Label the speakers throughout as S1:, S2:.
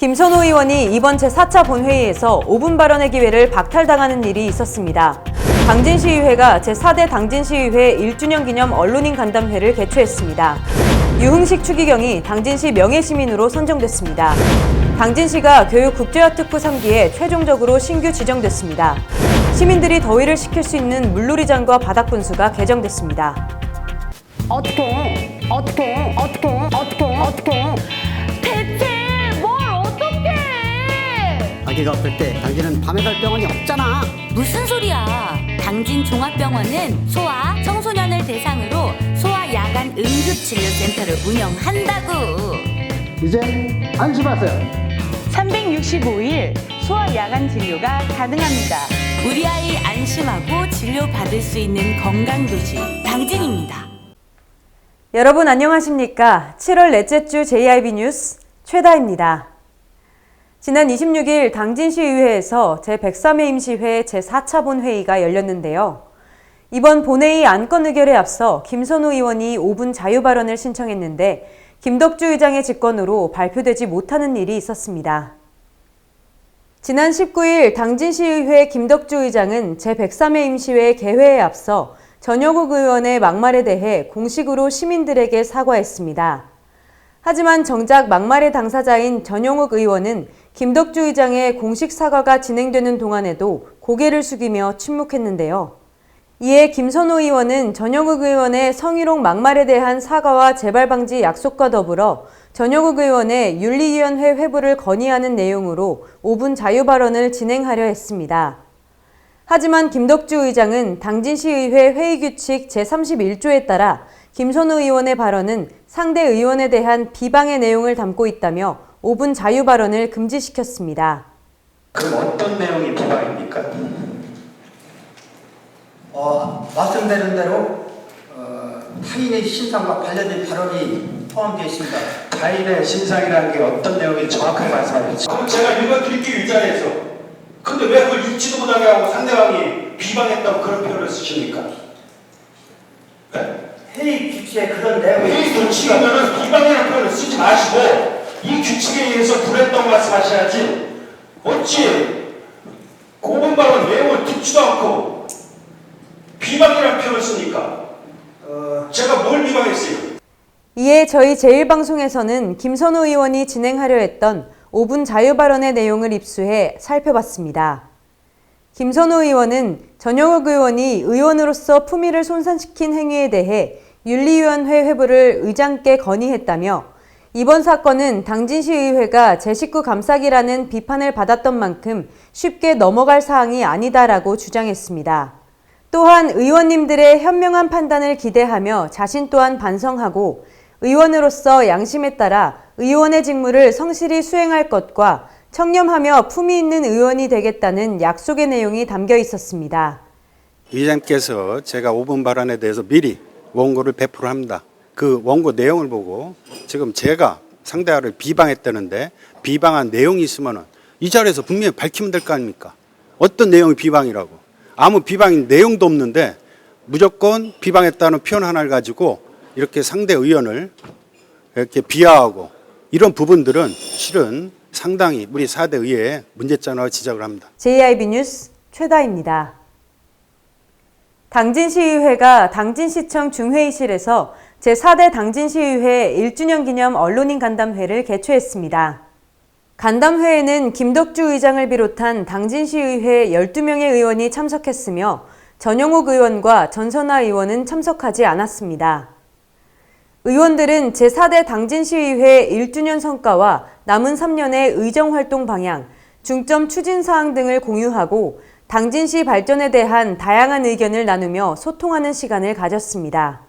S1: 김선호 의원이 이번 제4차 본회의에서 5분 발언의 기회를 박탈당하는 일이 있었습니다. 당진시의회가 제4대 당진시의회 1주년 기념 언론인 간담회를 개최했습니다. 유흥식 추기경이 당진시 명예시민으로 선정됐습니다. 당진시가 교육국제화특구 3기에 최종적으로 신규 지정됐습니다. 시민들이 더위를 식힐 수 있는 물놀이장과 바닥분수가 개정됐습니다.
S2: 어떻게 대체 뭘 어떻게
S3: 아기가 없을 때 당신은 밤에 갈 병원이 없잖아.
S4: 무슨 소리야? 당진 종합병원은 소아, 청소년을 대상으로 소아 야간 응급진료센터를 운영한다고.
S3: 이제 안심하세요.
S5: 365일 소아 야간 진료가 가능합니다.
S4: 우리 아이 안심하고 진료받을 수 있는 건강도시 당진입니다.
S1: 여러분 안녕하십니까? 7월 넷째 주 JIB 뉴스 최다입니다. 지난 26일 당진시의회에서 제103회 임시회 제4차 본회의가 열렸는데요. 이번 본회의 안건 의결에 앞서 김선호 의원이 5분 자유 발언을 신청했는데 김덕주 의장의 직권으로 발표되지 못하는 일이 있었습니다. 지난 19일 당진시의회 김덕주 의장은 제103회 임시회 개회에 앞서 전효국 의원의 막말에 대해 공식으로 시민들에게 사과했습니다. 하지만 정작 막말의 당사자인 전용욱 의원은 김덕주 의장의 공식 사과가 진행되는 동안에도 고개를 숙이며 침묵했는데요. 이에 김선호 의원은 전용욱 의원의 성희롱 막말에 대한 사과와 재발 방지 약속과 더불어 전용욱 의원의 윤리위원회 회부를 건의하는 내용으로 5분 자유 발언을 진행하려 했습니다. 하지만 김덕주 의장은 당진시의회 회의규칙 제31조에 따라 김선호 의원의 발언은 상대 의원에 대한 비방의 내용을 담고 있다며 5분 자유 발언을 금지시켰습니다.
S6: 그럼 어떤 내용이 비방입니까?
S7: 말씀드린 대로 타인의 신상과 관련된 발언이 포함되어 있습니다.
S6: 타인의 신상이라는 게 어떤 내용인지 정확하게 말씀하십시오.
S8: 그럼 제가 읽어드릴게요, 이 자리에서. 근데 왜 그걸 읽지도 못하게 하고 상대방이 비방했다고 그런 표현을 쓰십니까? 네?
S7: 회의 규칙에 그런 내용이
S8: 회의 규칙이면은 비방이라는 표현을 쓰지 마시고 이 규칙에 의해서 불했다고 말씀하셔야지. 어찌 고분 발언 내용을 듣지도 않고 비방이라는 표현을 씁니까? 제가 뭘 비방했어요?
S1: 이에 저희 제1방송에서는 김선호 의원이 진행하려 했던 5분 자유 발언의 내용을 입수해 살펴봤습니다. 김선호 의원은 전용욱 의원이 의원으로서 품위를 손상시킨 행위에 대해 윤리위원회 회부를 의장께 건의했다며 이번 사건은 당진시의회가 제19 감싸기라는 비판을 받았던 만큼 쉽게 넘어갈 사항이 아니다라고 주장했습니다. 또한 의원님들의 현명한 판단을 기대하며 자신 또한 반성하고 의원으로서 양심에 따라 의원의 직무를 성실히 수행할 것과 청렴하며 품위 있는 의원이 되겠다는 약속의 내용이 담겨 있었습니다.
S9: 의장께서 제가 5분 발언에 대해서 미리 원고를 배포를 합니다. 그 원고 내용을 보고 지금 제가 상대를 비방했다는데 비방한 내용이 있으면 이 자리에서 분명히 밝히면 될 거 아닙니까? 어떤 내용이 비방이라고. 아무 비방인 내용도 없는데 무조건 비방했다는 표현 하나를 가지고 이렇게 상대 의원을 이렇게 비하하고 이런 부분들은 실은 상당히 우리 4대 의회에 문제점이라고 지적을 합니다.
S1: JIB 뉴스 최다입니다. 당진시의회가 당진시청 중회의실에서 제4대 당진시의회 1주년 기념 언론인 간담회를 개최했습니다. 간담회에는 김덕주 의장을 비롯한 당진시의회 12명의 의원이 참석했으며 전용욱 의원과 전선아 의원은 참석하지 않았습니다. 의원들은 제4대 당진시의회 1주년 성과와 남은 3년의 의정활동 방향, 중점 추진사항 등을 공유하고 당진시 발전에 대한 다양한 의견을 나누며 소통하는 시간을 가졌습니다.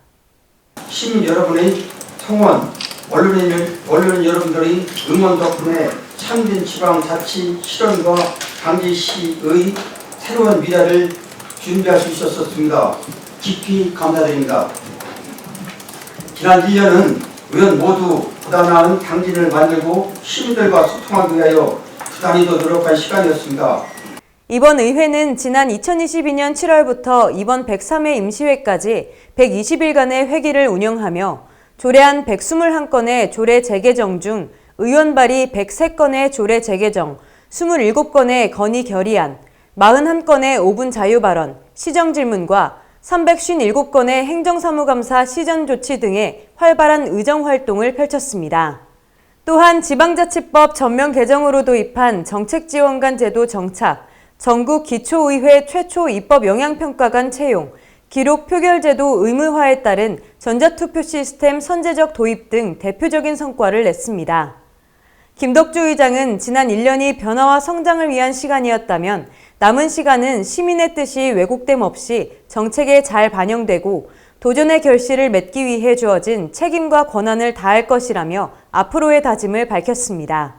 S7: 시민 여러분의 성원, 언론인 여러분들의 응원 덕분에 참된 지방자치 실현과 당진시의 새로운 미래를 준비할 수 있었습니다. 깊이 감사드립니다. 지난 1년은 의원 모두 보다 나은 당진을 만들고 시민들과 소통하기 위하여 부단히 더 노력한 시간이었습니다.
S1: 이번 의회는 지난 2022년 7월부터 이번 103회 임시회까지 120일간의 회기를 운영하며 조례안 121건의 조례 재개정 중 의원 발의 103건의 조례 재개정, 27건의 건의 결의안, 41건의 5분 자유 발언, 시정 질문과 357건의 행정사무감사 시전 조치 등의 활발한 의정 활동을 펼쳤습니다. 또한 지방자치법 전면 개정으로 도입한 정책지원관 제도 정착, 전국 기초의회 최초 입법 영향평가관 채용, 기록 표결제도 의무화에 따른 전자투표 시스템 선제적 도입 등 대표적인 성과를 냈습니다. 김덕주 의장은 지난 1년이 변화와 성장을 위한 시간이었다면 남은 시간은 시민의 뜻이 왜곡됨 없이 정책에 잘 반영되고 도전의 결실을 맺기 위해 주어진 책임과 권한을 다할 것이라며 앞으로의 다짐을 밝혔습니다.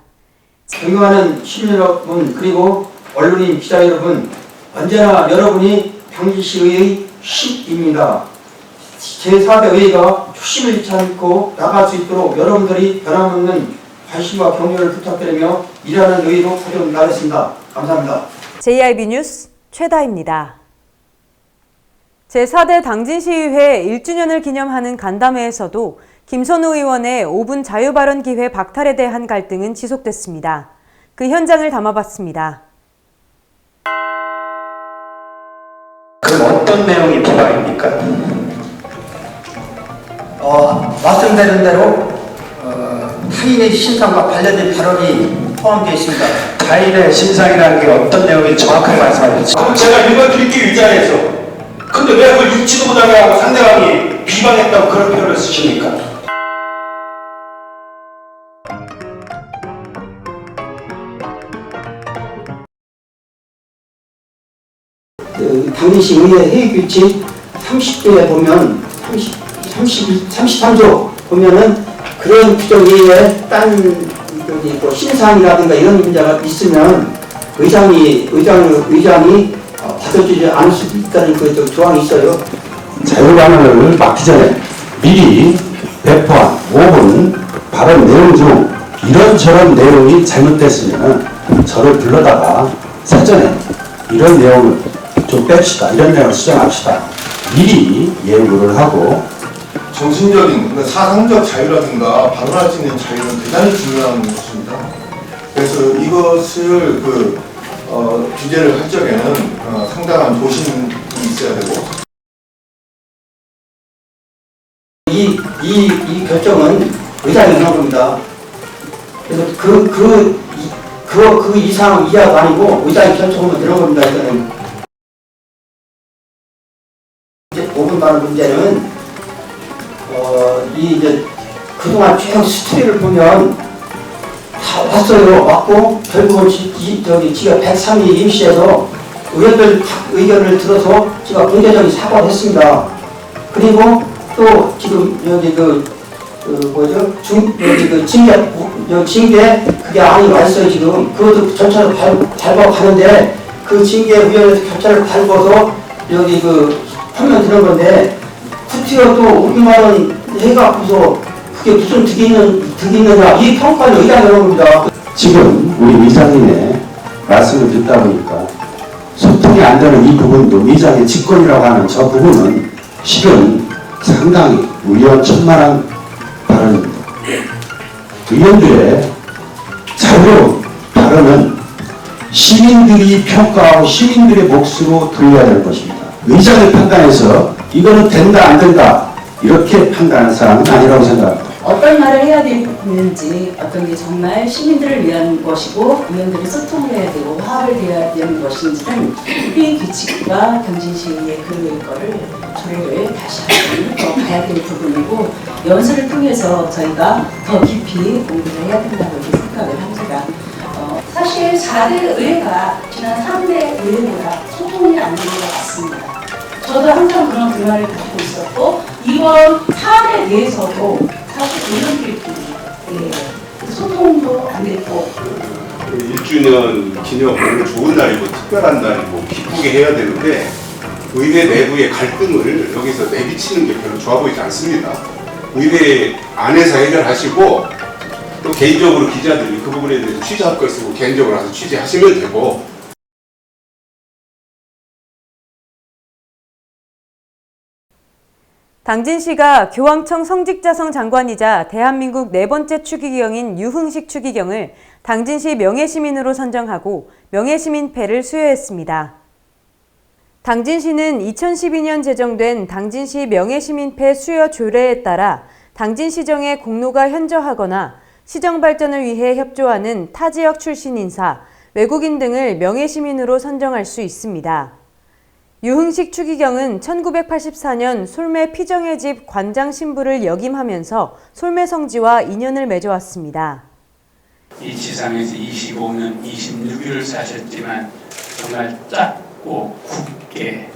S7: 존경하는 시민 여러분 그리고 언론인 기자 여러분, 언제나 여러분이 당진시의회의 힘입니다. 제4대 의회가 초심을 잃지 않고 나갈 수 있도록 여러분들이 변함없는 관심과 격려를 부탁드리며 일하는 의의로 하도록 하겠습니다. 감사합니다.
S1: JIB 뉴스 최다입니다. 제4대 당진시의회 1주년을 기념하는 간담회에서도 김선우 의원의 5분 자유발언 기회 박탈에 대한 갈등은 지속됐습니다. 그 현장을 담아봤습니다.
S6: 그럼 어떤 내용이 비방입니까?
S7: 말씀드린 대로 타인의 신상과 관련된 발언이 포함되어 있습니다.
S6: 타인의 신상이라는 게 어떤 내용인지 정확하게 말씀해 주세요.
S8: 그럼 제가 읽어드릴게요, 이 자리에서. 근데 왜 그걸 읽지도 못하게 하고 상대방이 비방했다고 그런 표현을 쓰십니까?
S7: 당진시 의회 회의 규칙 30조에 보면 33조 보면은 그런 규정 이외에 딴 뭐 신상이라든가 이런 문제가 있으면 의장이 받아주지 않을 수도 있다는 그 조항이 있어요.
S10: 자유발언을 막기 전에 미리 배포한 5분 발언 내용 중 이런저런 내용이 잘못됐으면 저를 불러다가 사전에 이런 내용을 좀 뺍시다, 이런 내용을 수정합시다, 미리 예고를 하고.
S11: 정신적인, 그러니까 사상적 자유라든가 발언할 수 있는 자유는 대단히 중요한 것입니다. 그래서 이것을 규제를 할 적에는 상당한 조심이 있어야 되고.
S7: 이 결정은 의장이 하는 겁니다. 그래서 그 이상 이하가 아니고 의장이 결정하면 되는 겁니다. 이거는. 이제 5분 발언 문제는 이제 그동안 쭉 스토리를 보면 다 왔어요. 왔고 결국은 지가 103위 임시에서 의원들 각 의견을 들어서 제가 공개적인 사과를 했습니다. 그리고 또 지금 여기 징계 그게 안이 왔어요. 지금 그것도 절차를 밟아 가는데 그 징계위원회에서 절차를 밟아서 여기 하면 되는 건데 쿠티어 또 우리말은 해갖고서 그게 무슨 득이 있느냐 이 평가를 의장이 하는 겁니다.
S10: 지금 우리 의장님의 말씀을 듣다 보니까 소통이 안 되는 이 부분도 의장의 직권이라고 하는 저 부분은 실은 상당히 위험천만한 발언입니다. 의원들의 자유로운 발언은 시민들이 평가하고 시민들의 몫으로 돌려야 될 것입니다. 의장의 판단에서 이거는 된다 안 된다 이렇게 판단하는 사람은 아니라고 생각합니다.
S12: 어떤 말을 해야 되는지, 어떤 게 정말 시민들을 위한 것이고 의원들이 소통을 해야 되고 화합을 해야 되는 것인지는 회의 규칙과 당진시의회 거를 조례를 다시 한번 더 봐야 될 부분이고 연수를 통해서 저희가 더 깊이 공부를 해야 된다고 생각을 합니다.
S2: 사실 4대 의회가 지난 3대 의회보다 소통이 안 되는 것 같습니다. 저도 항상 그런 불만을 가지고 있었고 이번 사안에 대해서도 사실 의원들끼리 소통도 안 됐고
S11: 1주년 기념 좋은 날이고 특별한 날이고 기쁘게 해야 되는데 의회 내부의 갈등을 여기서 내비치는 게 별로 좋아 보이지 않습니다. 의회 안에서 해결하시고 또 개인적으로 기자들이 그 부분에 대해서 취재할 거 있으면 개인적으로 와서 취재하시면 되고.
S1: 당진시가 교황청 성직자성 장관이자 대한민국 네 번째 추기경인 유흥식 추기경을 당진시 명예시민으로 선정하고 명예시민패를 수여했습니다. 당진시는 2012년 제정된 당진시 명예시민패 수여 조례에 따라 당진시정의 공로가 현저하거나 시정 발전을 위해 협조하는 타 지역 출신 인사, 외국인 등을 명예시민으로 선정할 수 있습니다. 유흥식 추기경은 1984년 솔매 피정의 집 관장 신부를 역임하면서 솔매 성지와 인연을 맺어왔습니다.
S13: 이 지상에서 25년, 26일을 사셨지만 정말 짧고 굵게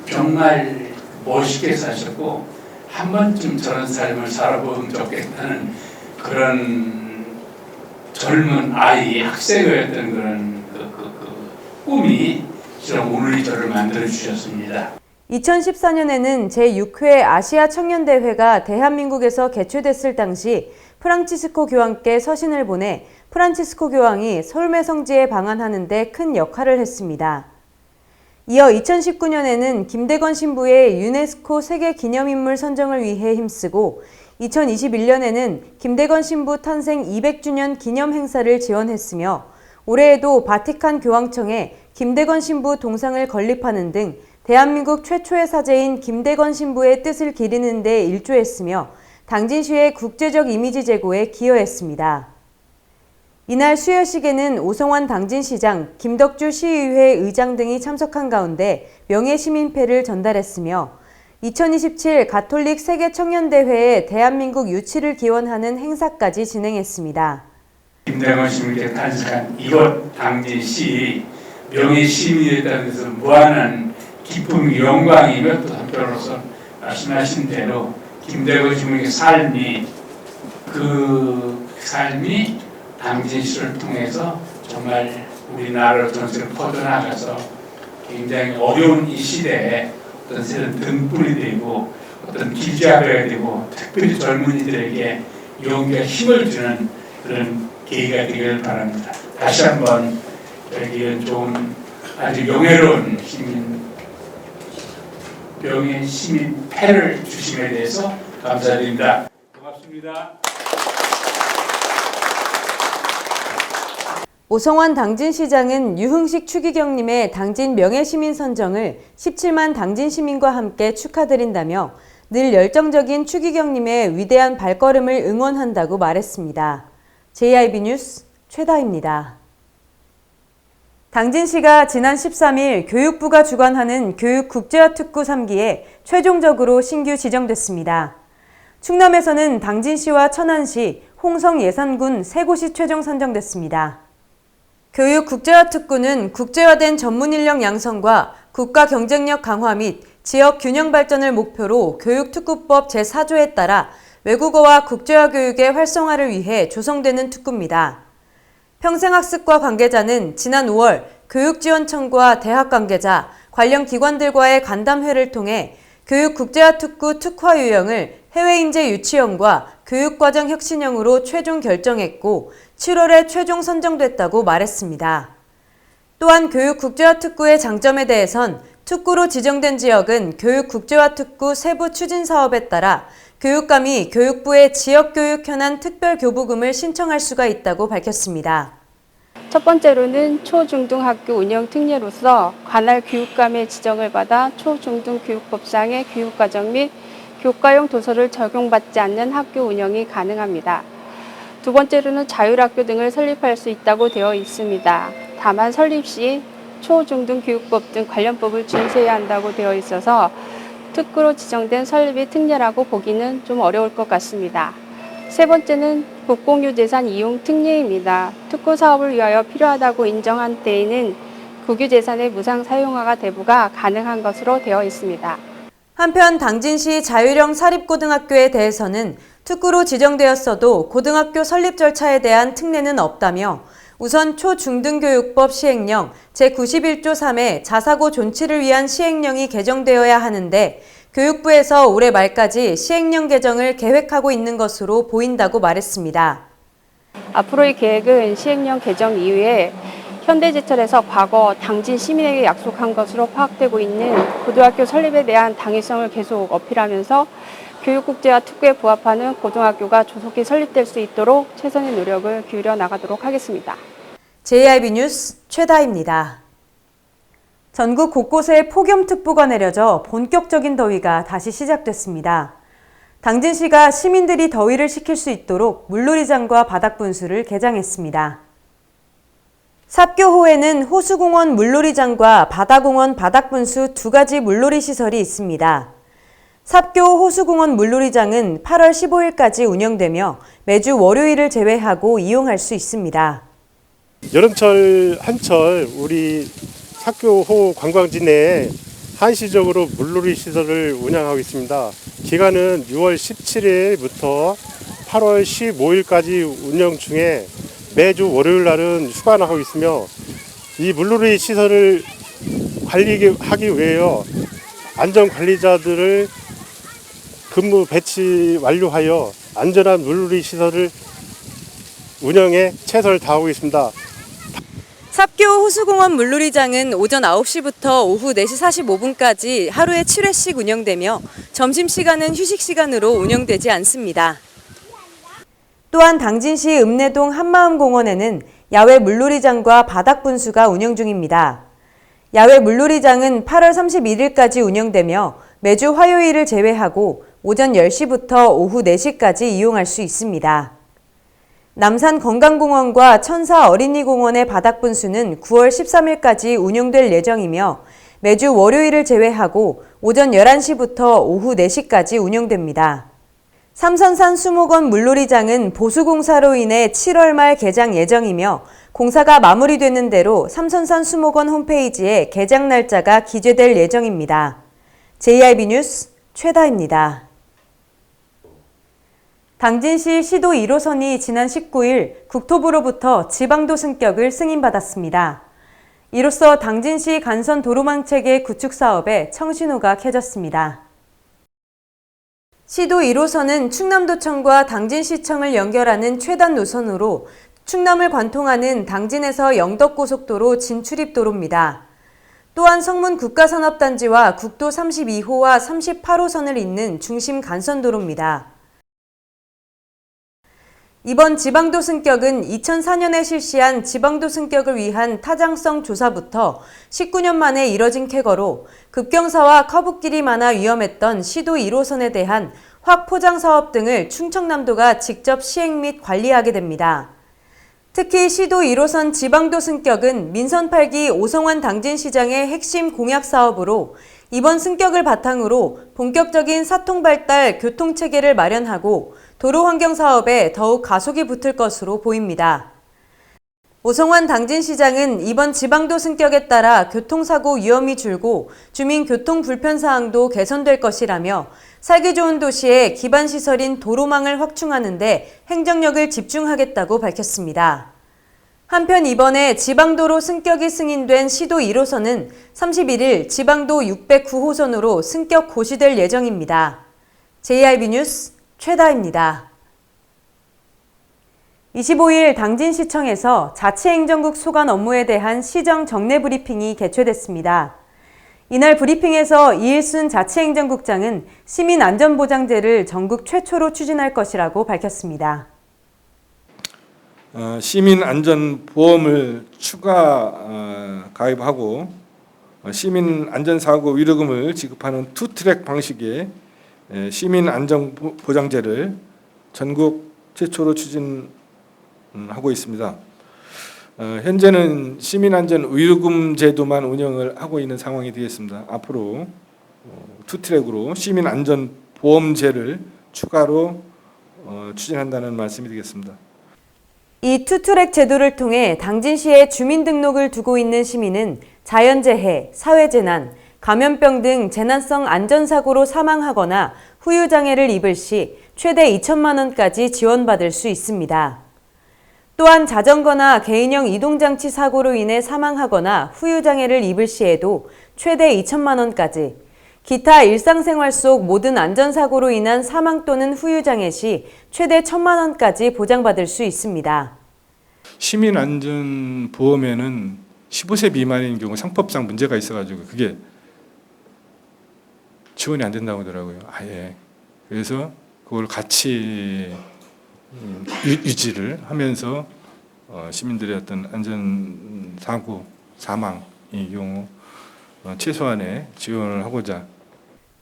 S13: 정말 멋있게 사셨고 한 번쯤 저런 삶을 살아보면 좋겠다는 그런 젊은 아이, 학생이었던 그런 꿈이 오늘 저를 만들어 주셨습니다.
S1: 2014년에는 제6회 아시아 청년대회가 대한민국에서 개최됐을 당시 프란치스코 교황께 서신을 보내 프란치스코 교황이 솔매 성지에 방한하는 데 큰 역할을 했습니다. 이어 2019년에는 김대건 신부의 유네스코 세계기념인물 선정을 위해 힘쓰고 2021년에는 김대건 신부 탄생 200주년 기념 행사를 지원했으며 올해에도 바티칸 교황청에 김대건 신부 동상을 건립하는 등 대한민국 최초의 사제인 김대건 신부의 뜻을 기리는 데 일조했으며 당진시의 국제적 이미지 제고에 기여했습니다. 이날 수여식에는 오성환 당진시장, 김덕주 시의회 의장 등이 참석한 가운데 명예시민패를 전달했으며 2027 가톨릭 세계청년대회에 대한민국 유치를 기원하는 행사까지 진행했습니다.
S13: 김대건 시민께 탄생한 이곳 당진시 명예시민에 따라서 무한한 기쁨, 영광이며 또 한편으로서 말씀하신 대로 김대건 시민의 삶이 당진시를 통해서 정말 우리나라로 전세를 퍼져나가서 굉장히 어려운 이 시대에 어떤 등불이 되고 어떤 길잡이가 되고 특별히 젊은이들에게 용기와 힘을 주는 그런 계기가 되기를 바랍니다. 다시 한번 여기 좋은 아주 명예로운 명예시민패를 주심에 대해서 감사드립니다. 고맙습니다.
S1: 오성환 당진시장은 유흥식 추기경님의 당진 명예시민 선정을 17만 당진시민과 함께 축하드린다며 늘 열정적인 추기경님의 위대한 발걸음을 응원한다고 말했습니다. JIB 뉴스 최다입니다. 당진시가 지난 13일 교육부가 주관하는 교육국제화특구 3기에 최종적으로 신규 지정됐습니다. 충남에서는 당진시와 천안시, 홍성 예산군 세 곳이 최종 선정됐습니다. 교육국제화특구는 국제화된 전문인력 양성과 국가 경쟁력 강화 및 지역 균형 발전을 목표로 교육특구법 제4조에 따라 외국어와 국제화 교육의 활성화를 위해 조성되는 특구입니다. 평생학습과 관계자는 지난 5월 교육지원청과 대학 관계자, 관련 기관들과의 간담회를 통해 교육국제화특구 특화 유형을 해외인재 유치형과 교육과정 혁신형으로 최종 결정했고 7월에 최종 선정됐다고 말했습니다. 또한 교육국제화특구의 장점에 대해선 특구로 지정된 지역은 교육국제화특구 세부 추진사업에 따라 교육감이 교육부의 지역교육 현안 특별교부금을 신청할 수가 있다고 밝혔습니다.
S14: 첫 번째로는 초중등학교 운영 특례로서 관할 교육감의 지정을 받아 초중등교육법상의 교육과정 및 교과용 도서를 적용받지 않는 학교 운영이 가능합니다. 두 번째로는 자율학교 등을 설립할 수 있다고 되어 있습니다. 다만 설립 시 초중등교육법 등 관련 법을 준수해야 한다고 되어 있어서 특구로 지정된 설립이 특례라고 보기는 좀 어려울 것 같습니다. 세 번째는 국공유재산 이용 특례입니다. 특구 사업을 위하여 필요하다고 인정한 때에는 국유재산의 무상 사용화가 대부가 가능한 것으로 되어 있습니다.
S1: 한편 당진시 자율형 사립고등학교에 대해서는 특구로 지정되었어도 고등학교 설립 절차에 대한 특례는 없다며 우선 초중등교육법 시행령 제91조 3의 자사고 존치를 위한 시행령이 개정되어야 하는데 교육부에서 올해 말까지 시행령 개정을 계획하고 있는 것으로 보인다고 말했습니다.
S14: 앞으로의 계획은 시행령 개정 이후에 현대제철에서 과거 당진 시민에게 약속한 것으로 파악되고 있는 고등학교 설립에 대한 당위성을 계속 어필하면서 교육국제화 특구에 부합하는 고등학교가 조속히 설립될 수 있도록 최선의 노력을 기울여 나가도록 하겠습니다.
S1: JIB 뉴스 최다입니다. 전국 곳곳에 폭염특보가 내려져 본격적인 더위가 다시 시작됐습니다. 당진시가 시민들이 더위를 식힐 수 있도록 물놀이장과 바닥분수를 개장했습니다. 삽교호에는 호수공원 물놀이장과 바다공원 바닥분수 두 가지 물놀이 시설이 있습니다. 삽교 호수공원 물놀이장은 8월 15일까지 운영되며 매주 월요일을 제외하고 이용할 수 있습니다.
S15: 여름철 한철 우리 삽교호 관광지 내에 한시적으로 물놀이 시설을 운영하고 있습니다. 기간은 6월 17일부터 8월 15일까지 운영 중에 매주 월요일 날은 휴관을 하고 있으며 이 물놀이 시설을 관리하기 위해서 안전관리자들을 근무 배치 완료하여 안전한 물놀이 시설을 운영에 최선을 다하고 있습니다.
S1: 삽교 호수공원 물놀이장은 오전 9시부터 오후 4시 45분까지 하루에 7회씩 운영되며 점심시간은 휴식시간으로 운영되지 않습니다. 또한 당진시 읍내동 한마음공원에는 야외 물놀이장과 바닥분수가 운영 중입니다. 야외 물놀이장은 8월 31일까지 운영되며 매주 화요일을 제외하고 오전 10시부터 오후 4시까지 이용할 수 있습니다. 남산 건강공원과 천사 어린이공원의 바닥분수는 9월 13일까지 운영될 예정이며 매주 월요일을 제외하고 오전 11시부터 오후 4시까지 운영됩니다. 삼선산 수목원 물놀이장은 보수공사로 인해 7월 말 개장 예정이며 공사가 마무리되는 대로 삼선산 수목원 홈페이지에 개장 날짜가 기재될 예정입니다. JIB 뉴스 최다입니다. 당진시 시도 1호선이 지난 19일 국토부로부터 지방도 승격을 승인받았습니다. 이로써 당진시 간선 도로망체계 구축 사업에 청신호가 켜졌습니다. 시도 1호선은 충남도청과 당진시청을 연결하는 최단 노선으로 충남을 관통하는 당진에서 영덕고속도로 진출입도로입니다. 또한 성문 국가산업단지와 국도 32호와 38호선을 잇는 중심 간선도로입니다. 이번 지방도 승격은 2004년에 실시한 지방도 승격을 위한 타당성 조사부터 19년 만에 이뤄진 쾌거로 급경사와 커브길이 많아 위험했던 시도 1호선에 대한 확포장 사업 등을 충청남도가 직접 시행 및 관리하게 됩니다. 특히 시도 1호선 지방도 승격은 민선 8기 오성환 당진시장의 핵심 공약 사업으로 이번 승격을 바탕으로 본격적인 사통발달 교통체계를 마련하고 도로환경 사업에 더욱 가속이 붙을 것으로 보입니다. 오성환 당진시장은 이번 지방도 승격에 따라 교통사고 위험이 줄고 주민 교통 불편 사항도 개선될 것이라며 살기 좋은 도시의 기반시설인 도로망을 확충하는 데 행정력을 집중하겠다고 밝혔습니다. 한편 이번에 지방도로 승격이 승인된 시도 1호선은 31일 지방도 609호선으로 승격 고시될 예정입니다. JIB 뉴스 최다입니다. 25일 당진시청에서 자치행정국 소관 업무에 대한 시정 정례 브리핑이 개최됐습니다. 이날 브리핑에서 이일순 자치행정국장은 시민안전보장제를 전국 최초로 추진할 것이라고 밝혔습니다.
S16: 시민안전보험을 추가 가입하고 시민안전사고 위로금을 지급하는 투트랙 방식의 시민안전보장제를 전국 최초로 추진하고 있습니다. 현재는 시민안전 위로금 제도만 운영을 하고 있는 상황이 되겠습니다. 앞으로 투트랙으로 시민안전보험제를 추가로 추진한다는 말씀이 되겠습니다.
S1: 이 투트랙 제도를 통해 당진시에 주민등록을 두고 있는 시민은 자연재해, 사회재난, 감염병 등 재난성 안전사고로 사망하거나 후유장애를 입을 시 최대 2천만 원까지 지원받을 수 있습니다. 또한 자전거나 개인형 이동장치 사고로 인해 사망하거나 후유장애를 입을 시에도 최대 2천만 원까지, 기타 일상생활 속 모든 안전사고로 인한 사망 또는 후유장애 시 최대 1,000만 원까지 보장받을 수 있습니다.
S16: 시민안전보험에는 15세 미만인 경우 상법상 문제가 있어가지고 그게 지원이 안 된다고 하더라고요. 아예. 그래서 그걸 같이 유지를 하면서 시민들의 어떤 안전 사고 사망의 경우 최소한의 지원을 하고자.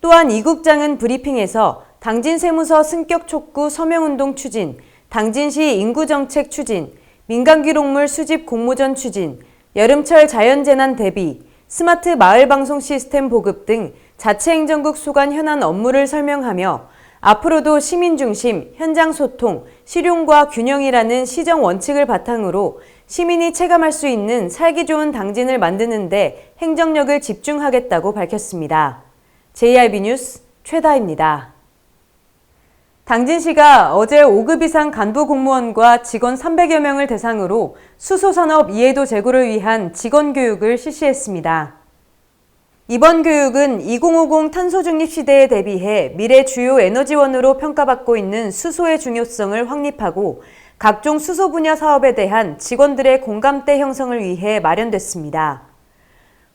S1: 또한 이 국장은 브리핑에서 당진 세무서 승격 촉구 서명운동 추진, 당진시 인구정책 추진, 민간기록물 수집 공모전 추진, 여름철 자연재난 대비, 스마트 마을방송 시스템 보급 등 자치행정국 소관 현안 업무를 설명하며 앞으로도 시민 중심, 현장 소통, 실용과 균형이라는 시정 원칙을 바탕으로 시민이 체감할 수 있는 살기 좋은 당진을 만드는 데 행정력을 집중하겠다고 밝혔습니다. JIB 뉴스 최다입니다. 당진시가 어제 5급 이상 간부 공무원과 직원 300여 명을 대상으로 수소산업 이해도 제고를 위한 직원 교육을 실시했습니다. 이번 교육은 2050 탄소 중립 시대에 대비해 미래 주요 에너지원으로 평가받고 있는 수소의 중요성을 확립하고 각종 수소 분야 사업에 대한 직원들의 공감대 형성을 위해 마련됐습니다.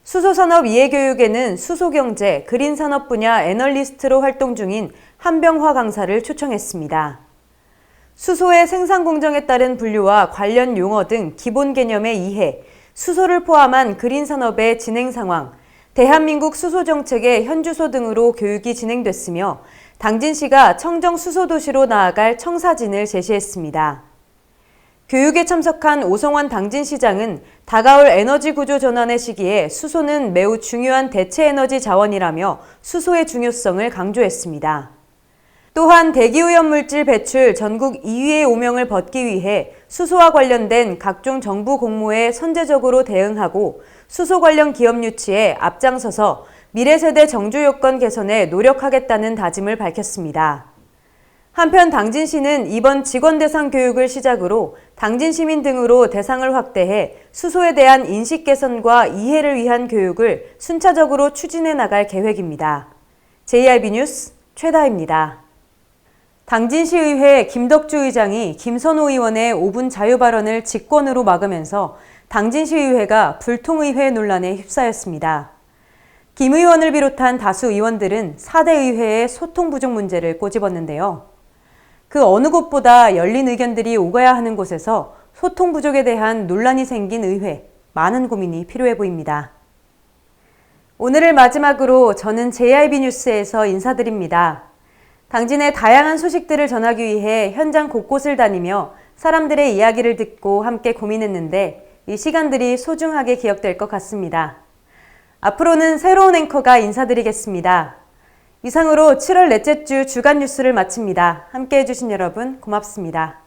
S1: 수소산업 이해교육에는 수소경제, 그린산업 분야 애널리스트로 활동 중인 한병화 강사를 초청했습니다. 수소의 생산 공정에 따른 분류와 관련 용어 등 기본 개념의 이해, 수소를 포함한 그린산업의 진행 상황, 대한민국 수소정책의 현주소 등으로 교육이 진행됐으며 당진시가 청정수소도시로 나아갈 청사진을 제시했습니다. 교육에 참석한 오성환 당진시장은 다가올 에너지 구조 전환의 시기에 수소는 매우 중요한 대체 에너지 자원이라며 수소의 중요성을 강조했습니다. 또한 대기오염물질 배출 전국 2위의 오명을 벗기 위해 수소와 관련된 각종 정부 공모에 선제적으로 대응하고 수소 관련 기업 유치에 앞장서서 미래 세대 정주 요건 개선에 노력하겠다는 다짐을 밝혔습니다. 한편 당진시는 이번 직원 대상 교육을 시작으로 당진 시민 등으로 대상을 확대해 수소에 대한 인식 개선과 이해를 위한 교육을 순차적으로 추진해 나갈 계획입니다. JIB 뉴스 최다입니다. 당진시의회 김덕주 의장이 김선호 의원의 5분 자유 발언을 직권으로 막으면서 당진시의회가 불통의회 논란에 휩싸였습니다. 김 의원을 비롯한 다수 의원들은 4대 의회의 소통 부족 문제를 꼬집었는데요. 그 어느 곳보다 열린 의견들이 오가야 하는 곳에서 소통 부족에 대한 논란이 생긴 의회, 많은 고민이 필요해 보입니다. 오늘을 마지막으로 저는 JIB 뉴스에서 인사드립니다. 당진의 다양한 소식들을 전하기 위해 현장 곳곳을 다니며 사람들의 이야기를 듣고 함께 고민했는데 이 시간들이 소중하게 기억될 것 같습니다. 앞으로는 새로운 앵커가 인사드리겠습니다. 이상으로 7월 넷째 주 주간 뉴스를 마칩니다. 함께해 주신 여러분 고맙습니다.